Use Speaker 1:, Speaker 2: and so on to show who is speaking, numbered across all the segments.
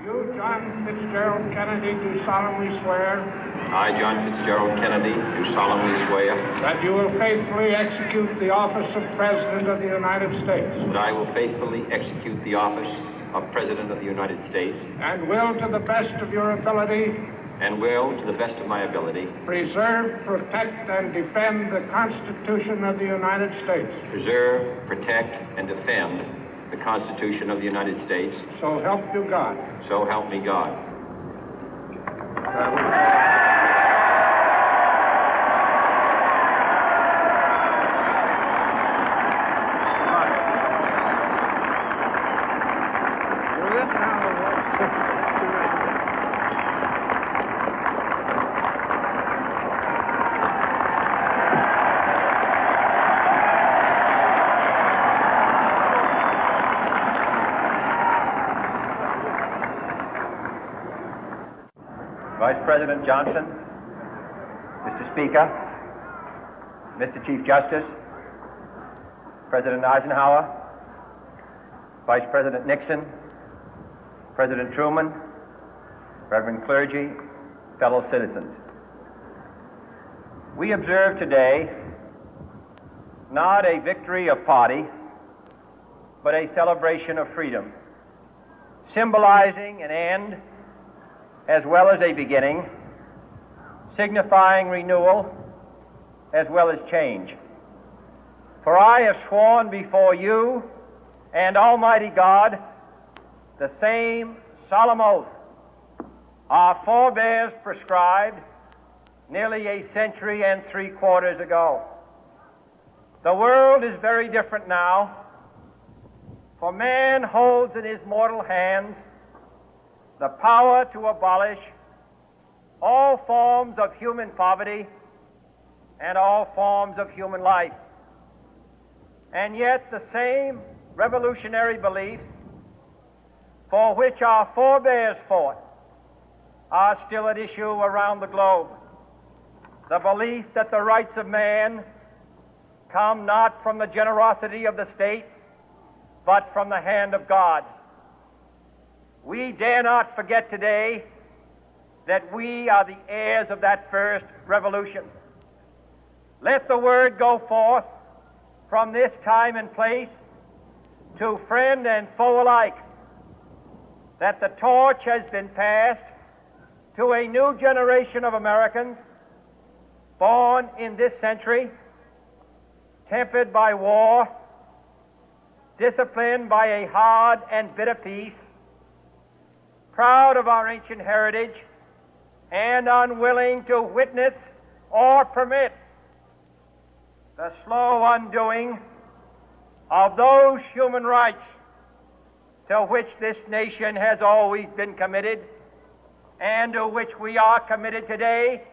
Speaker 1: You, John Fitzgerald Kennedy, do solemnly swear.
Speaker 2: I, John Fitzgerald Kennedy, do solemnly swear.
Speaker 1: That you will faithfully execute the office of President of the United States.
Speaker 2: That I will faithfully execute the office of President of the United States.
Speaker 1: And will, to the best of your ability.
Speaker 2: And will, to the best of my ability.
Speaker 1: Preserve, protect, and defend the Constitution of the United States.
Speaker 2: Preserve, protect, and defend the Constitution of the United States.
Speaker 1: So help you God.
Speaker 2: So help me God.
Speaker 3: Vice President Johnson, Mr. Speaker, Mr. Chief Justice, President Eisenhower, Vice President Nixon, President Truman, Reverend clergy, fellow citizens. We observe today not a victory of party, but a celebration of freedom, symbolizing an end as well as a beginning, signifying renewal as well as change. For I have sworn before you and Almighty God the same solemn oath our forebears prescribed nearly a century and 3/4 ago. The world is very different now, for man holds in his mortal hands the power to abolish all forms of human poverty and all forms of human life. And yet the same revolutionary beliefs for which our forebears fought are still at issue around the globe. The belief that the rights of man come not from the generosity of the state, but from the hand of God. We dare not forget today that we are the heirs of that first revolution. Let the word go forth from this time and place to friend and foe alike that the torch has been passed to a new generation of Americans born in this century, tempered by war, disciplined by a hard and bitter peace, proud of our ancient heritage, and unwilling to witness or permit the slow undoing of those human rights to which this nation has always been committed and to which we are committed today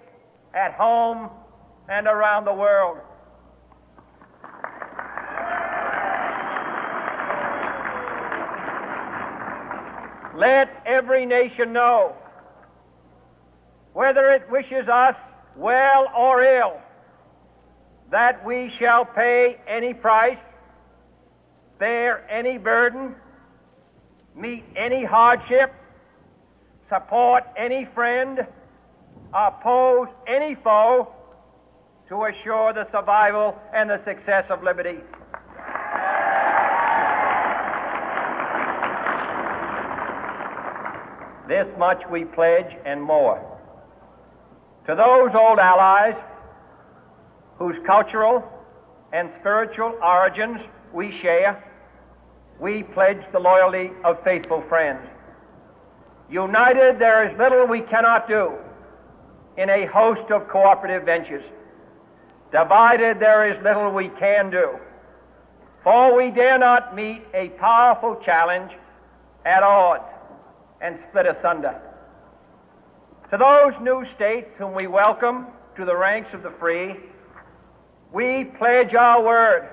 Speaker 3: at home and around the world. Let every nation know, whether it wishes us well or ill, that we shall pay any price, bear any burden, meet any hardship, support any friend, oppose any foe to assure the survival and the success of liberty. This much we pledge and more. To those old allies whose cultural and spiritual origins we share, we pledge the loyalty of faithful friends. United, there is little we cannot do in a host of cooperative ventures. Divided, there is little we can do, for we dare not meet a powerful challenge at odds and split asunder. To those new states whom we welcome to the ranks of the free, we pledge our word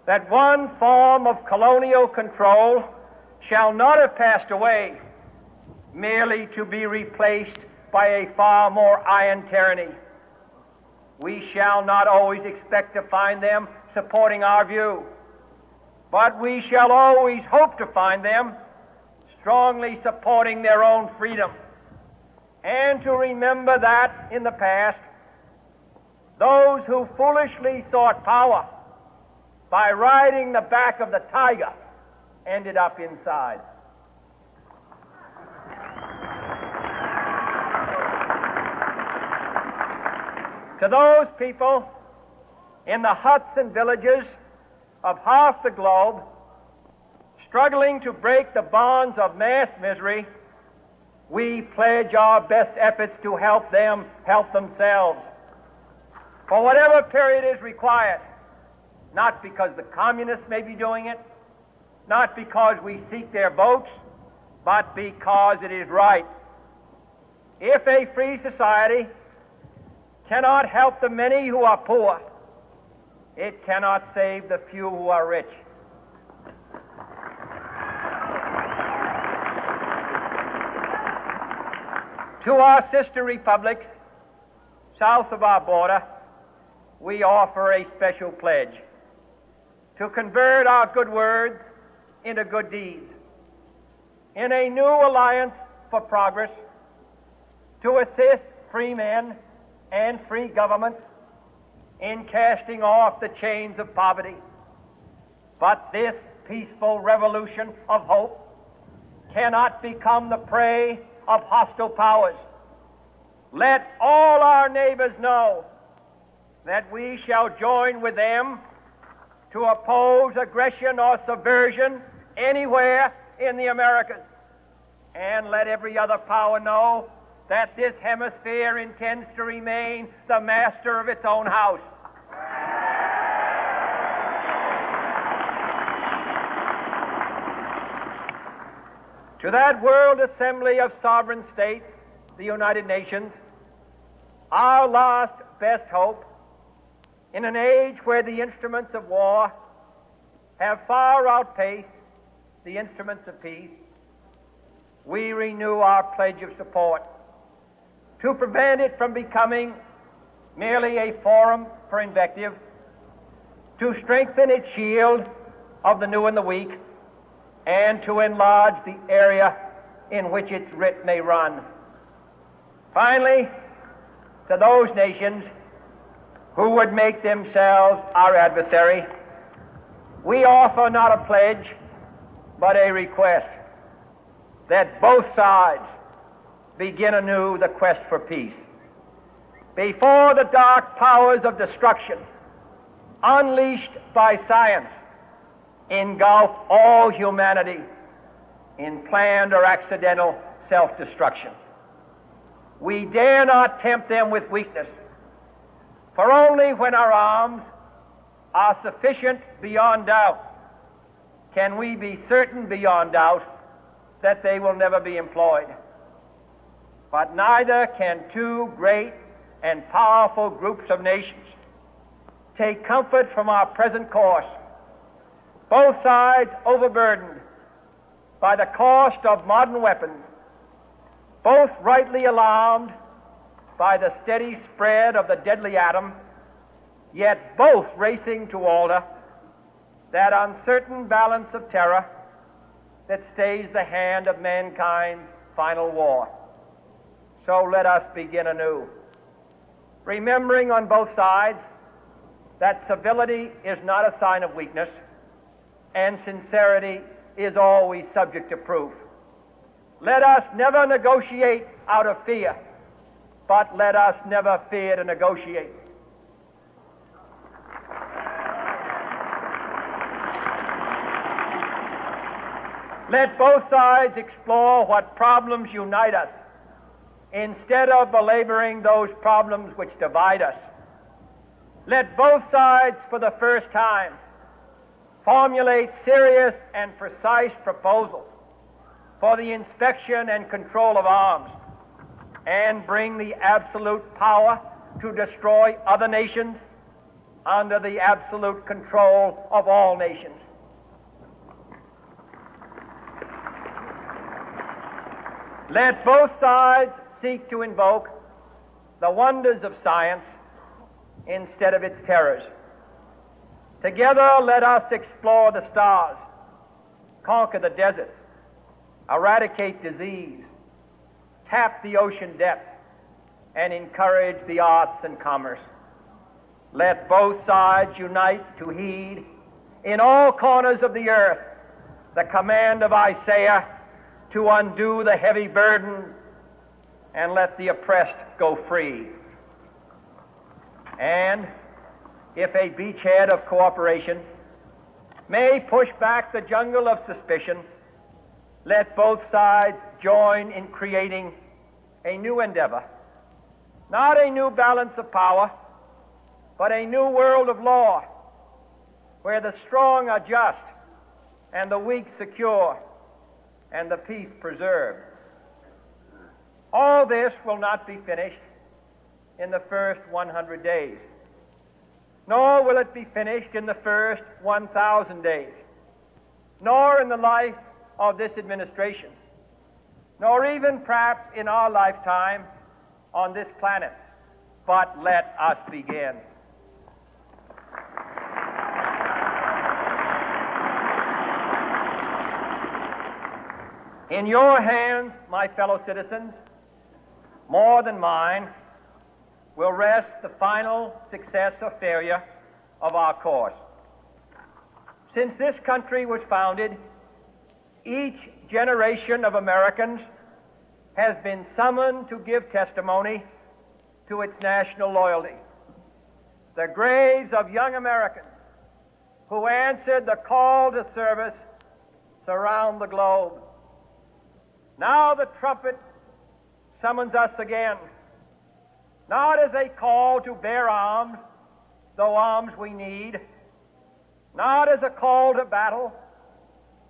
Speaker 3: that one form of colonial control shall not have passed away, merely to be replaced by a far more iron tyranny. We shall not always expect to find them supporting our view, but we shall always hope to find them strongly supporting their own freedom, and to remember that in the past, those who foolishly sought power by riding the back of the tiger ended up inside. To those people in the huts and villages of half the globe struggling to break the bonds of mass misery, we pledge our best efforts to help them help themselves for whatever period is required, not because the communists may be doing it, not because we seek their votes, but because it is right. If a free society cannot help the many who are poor, it cannot save the few who are rich. To our sister republics south of our border, we offer a special pledge to convert our good words into good deeds, in a new alliance for progress, to assist free men and free governments in casting off the chains of poverty. But this peaceful revolution of hope cannot become the prey of hostile powers. Let all our neighbors know that we shall join with them to oppose aggression or subversion anywhere in the Americas. And let every other power know that this hemisphere intends to remain the master of its own house. To that World Assembly of Sovereign States, the United Nations, our last best hope, in an age where the instruments of war have far outpaced the instruments of peace, we renew our pledge of support to prevent it from becoming merely a forum for invective, to strengthen its shield of the new and the weak, and to enlarge the area in which its writ may run. Finally, to those nations who would make themselves our adversary, we offer not a pledge, but a request that both sides begin anew the quest for peace. Before the dark powers of destruction, unleashed by science, engulf all humanity in planned or accidental self-destruction, we dare not tempt them with weakness, for only when our arms are sufficient beyond doubt can we be certain beyond doubt that they will never be employed. But neither can two great and powerful groups of nations take comfort from our present course, both sides overburdened by the cost of modern weapons, both rightly alarmed by the steady spread of the deadly atom, yet both racing to alter that uncertain balance of terror that stays the hand of mankind's final war. So let us begin anew, remembering on both sides that civility is not a sign of weakness, and sincerity is always subject to proof. Let us never negotiate out of fear, but let us never fear to negotiate. Let both sides explore what problems unite us, instead of belaboring those problems which divide us. Let both sides, for the first time, formulate serious and precise proposals for the inspection and control of arms, and bring the absolute power to destroy other nations under the absolute control of all nations. Let both sides seek to invoke the wonders of science instead of its terrors. Together, let us explore the stars, conquer the deserts, eradicate disease, tap the ocean depth, and encourage the arts and commerce. Let both sides unite to heed in all corners of the earth the command of Isaiah to undo the heavy burden and let the oppressed go free. And if a beachhead of cooperation may push back the jungle of suspicion, let both sides join in creating a new endeavor, not a new balance of power, but a new world of law, where the strong are just and the weak secure and the peace preserved. All this will not be finished in the first 100 days, nor will it be finished in the first 1,000 days, nor in the life of this administration, nor even perhaps in our lifetime on this planet. But let us begin. In your hands, my fellow citizens, more than mine, will rest the final success or failure of our course. Since this country was founded, each generation of Americans has been summoned to give testimony to its national loyalty. The graves of young Americans who answered the call to service surround the globe. Now the trumpet summons us again, not as a call to bear arms, though arms we need, not as a call to battle,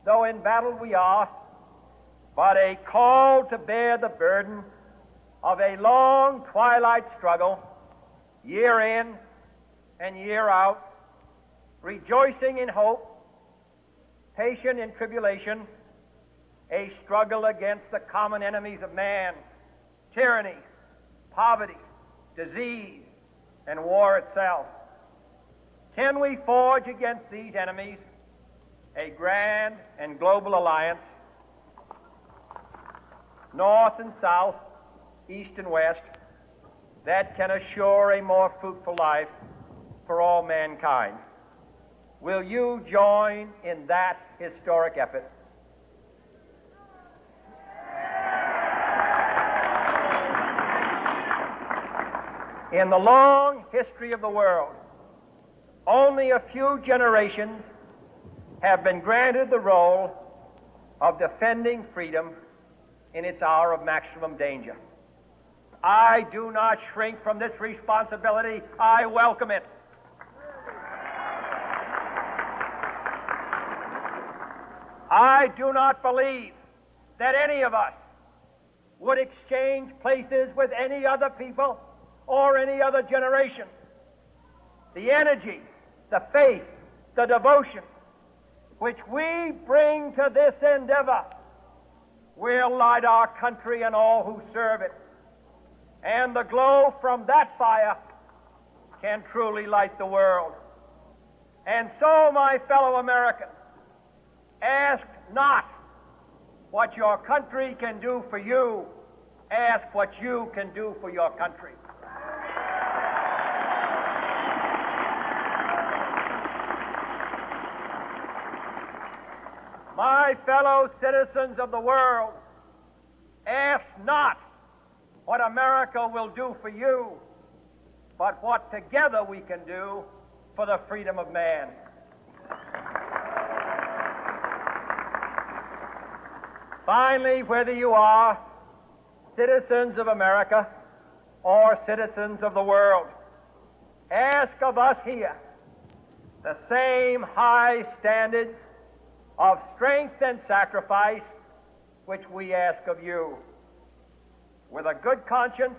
Speaker 3: though in battle we are, but a call to bear the burden of a long twilight struggle, year in and year out, rejoicing in hope, patient in tribulation, a struggle against the common enemies of man, tyranny, poverty, disease, and war itself. Can we forge against these enemies a grand and global alliance, north and south, east and west, that can assure a more fruitful life for all mankind? Will you join in that historic effort? In the long history of the world, only a few generations have been granted the role of defending freedom in its hour of maximum danger. I do not shrink from this responsibility. I welcome it. I do not believe that any of us would exchange places with any other people or any other generation. The energy, the faith, the devotion which we bring to this endeavor will light our country and all who serve it. And the glow from that fire can truly light the world. And so, my fellow Americans, ask not what your country can do for you. Ask what you can do for your country. My fellow citizens of the world, ask not what America will do for you, but what together we can do for the freedom of man. Finally, whether you are citizens of America or citizens of the world, ask of us here the same high standards of strength and sacrifice which we ask of you. With a good conscience,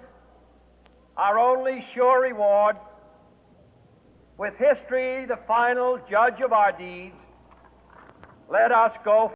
Speaker 3: our only sure reward, with history the final judge of our deeds, let us go